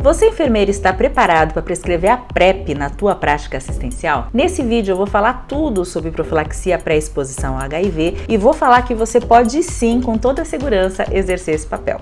Você, enfermeiro, está preparado para prescrever a PrEP na tua prática assistencial? Nesse vídeo eu vou falar tudo sobre profilaxia pré-exposição ao HIV e vou falar que você pode sim, com toda segurança, exercer esse papel.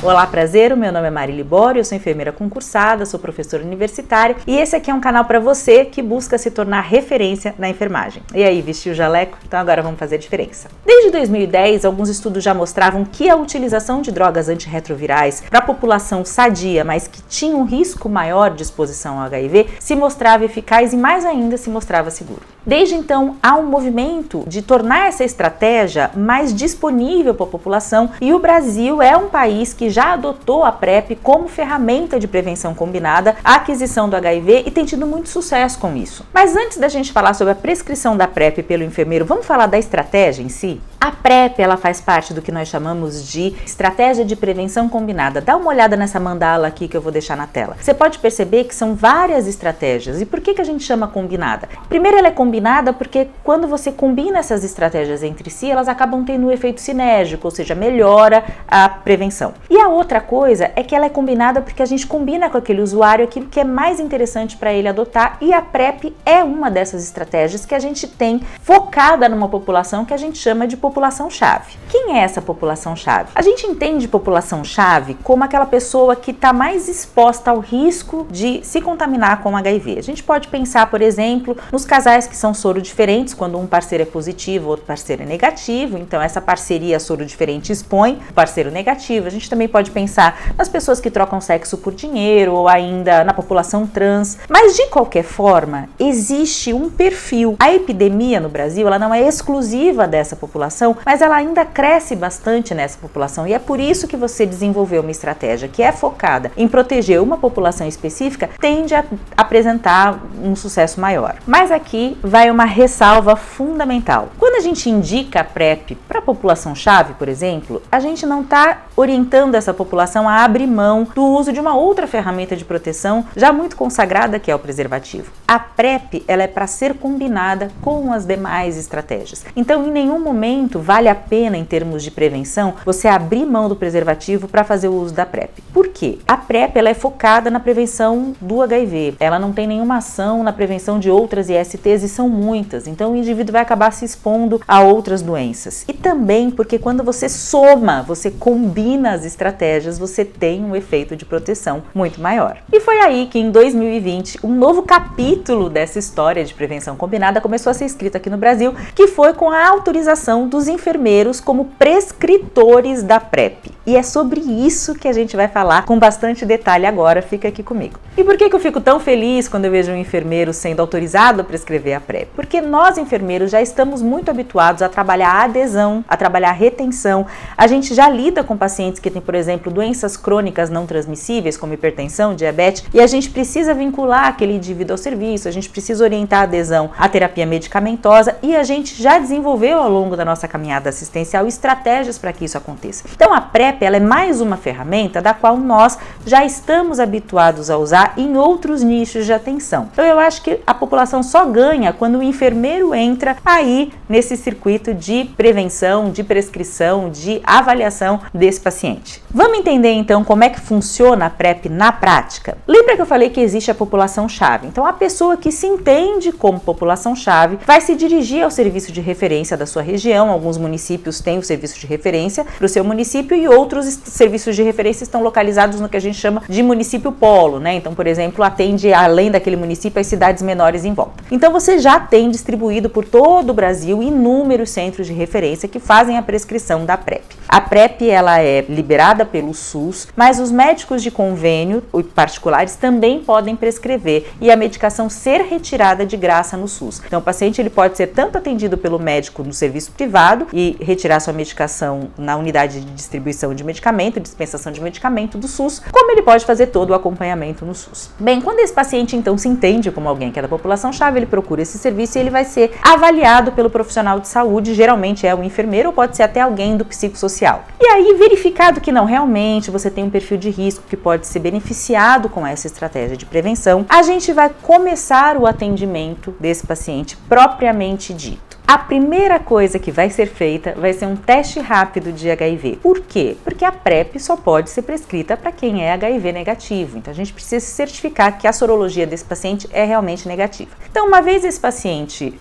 Olá, prazer, o meu nome é Mari Libório, eu sou enfermeira concursada, sou professora universitária e esse aqui é um canal para você que busca se tornar referência na enfermagem. E aí, vestiu o jaleco? Então agora vamos fazer a diferença. Desde 2010, alguns estudos já mostravam que a utilização de drogas antirretrovirais para a população sadia, mas que tinha um risco maior de exposição ao HIV, se mostrava eficaz e mais ainda se mostrava seguro. Desde então, há um movimento de tornar essa estratégia mais disponível para a população e o Brasil é um país que já adotou a PrEP como ferramenta de prevenção combinada à aquisição do HIV e tem tido muito sucesso com isso. Mas antes da gente falar sobre a prescrição da PrEP pelo enfermeiro, vamos falar da estratégia em si? A PrEP, ela faz parte do que nós chamamos de estratégia de prevenção combinada. Dá uma olhada nessa mandala aqui que eu vou deixar na tela. Você pode perceber que são várias estratégias. E por que a gente chama combinada? Primeiro, ela é combinada porque quando você combina essas estratégias entre si, elas acabam tendo um efeito sinérgico, ou seja, melhora a prevenção. E a outra coisa é que ela é combinada porque a gente combina com aquele usuário aquilo que é mais interessante para ele adotar e a PrEP é uma dessas estratégias que a gente tem focada numa população que a gente chama de população-chave. Quem é essa população-chave? A gente entende população-chave como aquela pessoa que está mais exposta ao risco de se contaminar com HIV. A gente pode pensar, por exemplo, nos casais que são soro diferentes, quando um parceiro é positivo, outro parceiro é negativo, então essa parceria soro diferente expõe o parceiro negativo. A gente também pode pensar nas pessoas que trocam sexo por dinheiro ou ainda na população trans. Mas de qualquer forma, existe um perfil. A epidemia no Brasil, ela não é exclusiva dessa população, mas ela ainda cresce bastante nessa população e é por isso que você desenvolveu uma estratégia que é focada em proteger uma população específica, tende a apresentar um sucesso maior. Mas aqui vai uma ressalva fundamental. Quando a gente indica a PrEP para a população-chave, por exemplo, a gente não está orientando essa população a abrir mão do uso de uma outra ferramenta de proteção já muito consagrada, que é o preservativo. A PrEP, ela é para ser combinada com as demais estratégias. Então, em nenhum momento vale a pena, em termos de prevenção, você abrir mão do preservativo para fazer o uso da PrEP. Por quê? A PrEP, ela é focada na prevenção do HIV. Ela não tem nenhuma ação na prevenção de outras ISTs e são muitas. Então, o indivíduo vai acabar se expondo a outras doenças. E também porque quando você soma, você combina as estratégias, você tem um efeito de proteção muito maior. E foi aí que em 2020, um novo capítulo dessa história de prevenção combinada começou a ser escrito aqui no Brasil, que foi com a autorização dos enfermeiros como prescritores da PrEP. E é sobre isso que a gente vai falar com bastante detalhe agora, fica aqui comigo. E por que eu fico tão feliz quando eu vejo um enfermeiro sendo autorizado a prescrever a PrEP? Porque nós, enfermeiros, já estamos muito habituados a trabalhar a adesão, a trabalhar a retenção. A gente já lida com pacientes que têm, por exemplo, doenças crônicas não transmissíveis, como hipertensão, diabetes, e a gente precisa vincular aquele indivíduo ao serviço, a gente precisa orientar a adesão à terapia medicamentosa e a gente já desenvolveu ao longo da nossa caminhada assistencial estratégias para que isso aconteça. Então a PrEP, ela é mais uma ferramenta da qual nós já estamos habituados a usar em outros nichos de atenção. Então eu acho que a população só ganha quando o enfermeiro entra aí nesse circuito de prevenção, de prescrição, de avaliação desse paciente. Vamos entender então como é que funciona a PrEP na prática? Lembra que eu falei que existe a população-chave? Então a pessoa que se entende como população-chave vai se dirigir ao serviço de referência da sua região. Alguns municípios têm o serviço de referência para o seu município e outros serviços de referência estão localizados no que a gente chama de município polo, né? Então, por exemplo, atende além daquele município as cidades menores em volta. Então você já tem distribuído por todo o Brasil inúmeros centros de referência que fazem a prescrição da PrEP. A PrEP, ela é liberada pelo SUS, mas os médicos de convênio particulares também podem prescrever e a medicação ser retirada de graça no SUS. Então o paciente ele pode ser tanto atendido pelo médico no serviço privado e retirar sua medicação na unidade de distribuição de medicamento, dispensação de medicamento do SUS, como ele pode fazer todo o acompanhamento no SUS. Bem, quando esse paciente então se entende como alguém que é da população-chave, ele procura esse serviço e ele vai ser avaliado pelo profissional de saúde, geralmente é o enfermeiro ou pode ser até alguém do psicossocial. E aí, verificado que não, realmente você tem um perfil de risco que pode ser beneficiado com essa estratégia de prevenção, a gente vai começar o atendimento desse paciente propriamente dito. A primeira coisa que vai ser feita vai ser um teste rápido de HIV. Por quê? Porque a PrEP só pode ser prescrita para quem é HIV negativo. Então a gente precisa se certificar que a sorologia desse paciente é realmente negativa. Então, uma vez esse paciente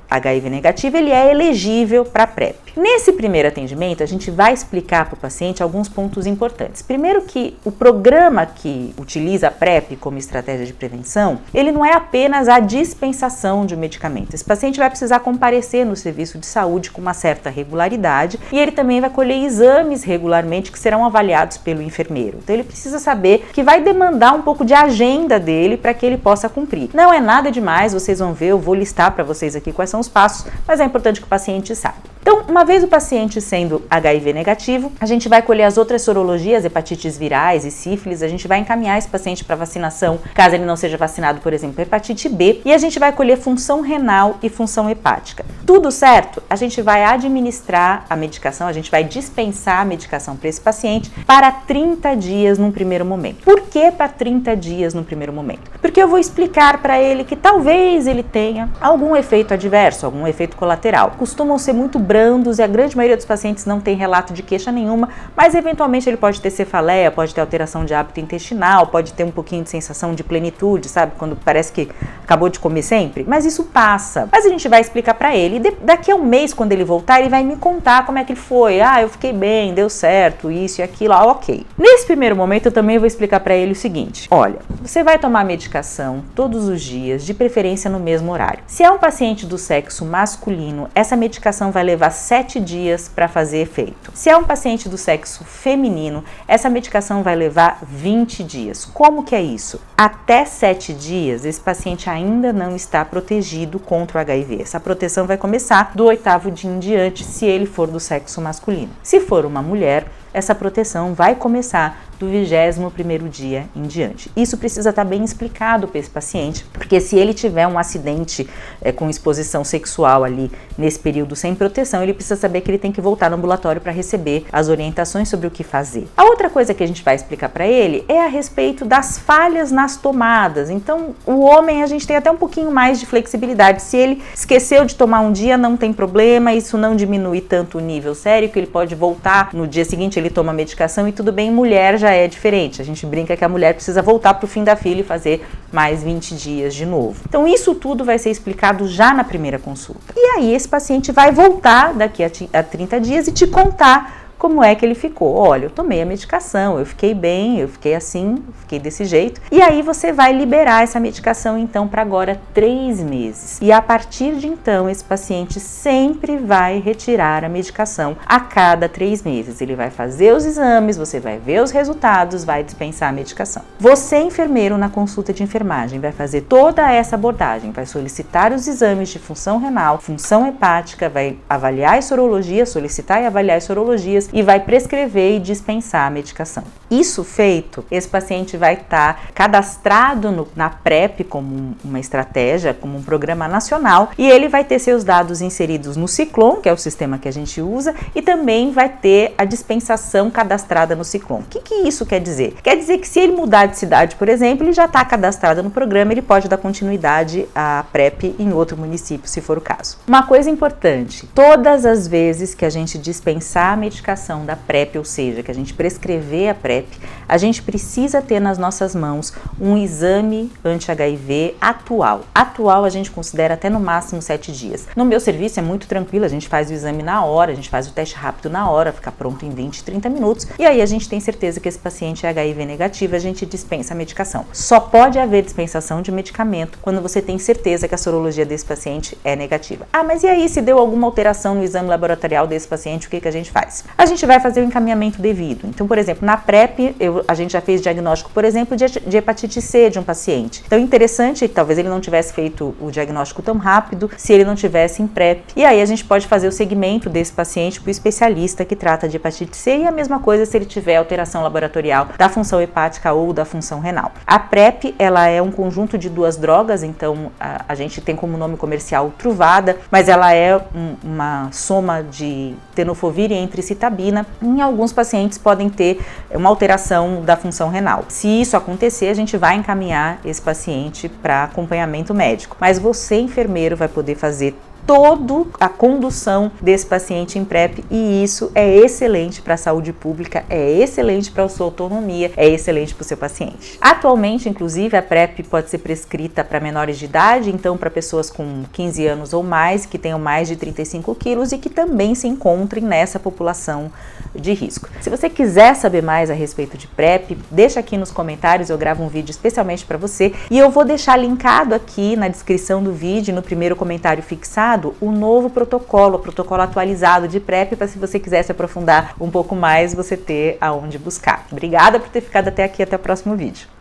HIV negativo, ele é elegível para a PrEP. Nesse primeiro atendimento, a gente vai explicar para o paciente alguns pontos importantes. Primeiro que o programa que utiliza a PrEP como estratégia de prevenção, ele não é apenas a dispensação de um medicamento. Esse paciente vai precisar comparecer no serviço de saúde com uma certa regularidade e ele também vai colher exames regularmente que serão avaliados pelo enfermeiro. Então ele precisa saber que vai demandar um pouco de agenda dele para que ele possa cumprir. Não é nada demais, vocês vão ver, eu vou listar para vocês aqui quais são os passos, mas é importante que o paciente saiba. Então, uma vez o paciente sendo HIV negativo, a gente vai colher as outras sorologias, hepatites virais e sífilis, a gente vai encaminhar esse paciente para vacinação, caso ele não seja vacinado, por exemplo, hepatite B, e a gente vai colher função renal e função hepática. Tudo certo? A gente vai administrar a medicação, a gente vai dispensar a medicação para esse paciente para 30 dias num primeiro momento. Por que para 30 dias no primeiro momento? Porque eu vou explicar para ele que talvez ele tenha algum efeito adverso, algum efeito colateral. Costumam ser muito brandos e a grande maioria dos pacientes não tem relato de queixa nenhuma, mas eventualmente ele pode ter cefaleia, pode ter alteração de hábito intestinal, pode ter um pouquinho de sensação de plenitude, sabe? Quando parece que acabou de comer sempre, mas isso passa. Mas a gente vai explicar para ele e daqui a um mês, quando ele voltar, ele vai me contar como é que foi. Eu fiquei bem, deu certo, isso e aquilo, ok. Nesse primeiro momento eu também vou explicar para ele o seguinte: olha, você vai tomar medicação todos os dias, de preferência no mesmo horário. Se é um paciente do sexo masculino, essa medicação vai levar 7 dias para fazer efeito. Se é um paciente do sexo feminino, essa medicação vai levar 20 dias. Como que é isso? Até 7 dias, esse paciente ainda não está protegido contra o HIV. Essa proteção vai começar do 8º dia em diante, se ele for do sexo masculino. Se for uma mulher, essa proteção vai começar do 21º dia em diante. Isso precisa estar bem explicado para esse paciente, porque se ele tiver um acidente com exposição sexual ali nesse período sem proteção, ele precisa saber que ele tem que voltar no ambulatório para receber as orientações sobre o que fazer. A outra coisa que a gente vai explicar para ele é a respeito das falhas nas tomadas. Então, o homem, a gente tem até um pouquinho mais de flexibilidade. Se ele esqueceu de tomar um dia, não tem problema, isso não diminui tanto o nível sérico, ele pode voltar no dia seguinte, ele toma a medicação e tudo bem. Mulher já é diferente, a gente brinca que a mulher precisa voltar para o fim da fila e fazer mais 20 dias de novo. Então isso tudo vai ser explicado já na primeira consulta. E aí esse paciente vai voltar daqui a 30 dias e te contar como é que ele ficou. Olha, eu tomei a medicação, eu fiquei bem, eu fiquei assim, fiquei desse jeito. E aí você vai liberar essa medicação então para agora 3 meses. E a partir de então, esse paciente sempre vai retirar a medicação a cada 3 meses. Ele vai fazer os exames, você vai ver os resultados, vai dispensar a medicação. Você, enfermeiro, na consulta de enfermagem, vai fazer toda essa abordagem, vai solicitar os exames de função renal, função hepática, vai avaliar as sorologias, solicitar e avaliar as sorologias, e vai prescrever e dispensar a medicação. Isso feito, esse paciente vai estar cadastrado na PrEP como uma estratégia, como um programa nacional, e ele vai ter seus dados inseridos no Ciclom, que é o sistema que a gente usa, e também vai ter a dispensação cadastrada no Ciclom. O que isso quer dizer? Quer dizer que se ele mudar de cidade, por exemplo, ele já está cadastrado no programa, ele pode dar continuidade à PrEP em outro município, se for o caso. Uma coisa importante, todas as vezes que a gente dispensar a medicação da PrEP, ou seja, que a gente prescrever a PrEP, a gente precisa ter nas nossas mãos um exame anti-HIV atual. Atual a gente considera até no máximo 7 dias. No meu serviço é muito tranquilo, a gente faz o exame na hora, a gente faz o teste rápido na hora, fica pronto em 20, 30 minutos, e aí a gente tem certeza que esse paciente é HIV negativo, a gente dispensa a medicação. Só pode haver dispensação de medicamento quando você tem certeza que a sorologia desse paciente é negativa. Mas e aí, se deu alguma alteração no exame laboratorial desse paciente, o que a gente faz? A gente vai fazer o encaminhamento devido. Então, por exemplo, na PrEP, a gente já fez diagnóstico, por exemplo, de hepatite C de um paciente. Então, interessante, talvez ele não tivesse feito o diagnóstico tão rápido se ele não tivesse em PrEP. E aí a gente pode fazer o segmento desse paciente para o especialista que trata de hepatite C, e a mesma coisa se ele tiver alteração laboratorial da função hepática ou da função renal. A PrEP, ela é um conjunto de 2 drogas, então a gente tem como nome comercial Truvada, mas ela é uma soma de tenofovir e entricitabina. Em alguns pacientes podem ter uma alteração da função renal. Se isso acontecer, a gente vai encaminhar esse paciente para acompanhamento médico. Mas você, enfermeiro, vai poder fazer toda a condução desse paciente em PrEP, e isso é excelente para a saúde pública, é excelente para a sua autonomia, é excelente para o seu paciente. Atualmente, inclusive, a PrEP pode ser prescrita para menores de idade, então para pessoas com 15 anos ou mais, que tenham mais de 35 quilos e que também se encontrem nessa população de risco. Se você quiser saber mais a respeito de PrEP, deixa aqui nos comentários, eu gravo um vídeo especialmente para você, e eu vou deixar linkado aqui na descrição do vídeo, no primeiro comentário fixado, o novo protocolo, o protocolo atualizado de PrEP, para se você quiser se aprofundar um pouco mais, você ter aonde buscar. Obrigada por ter ficado até aqui, até o próximo vídeo.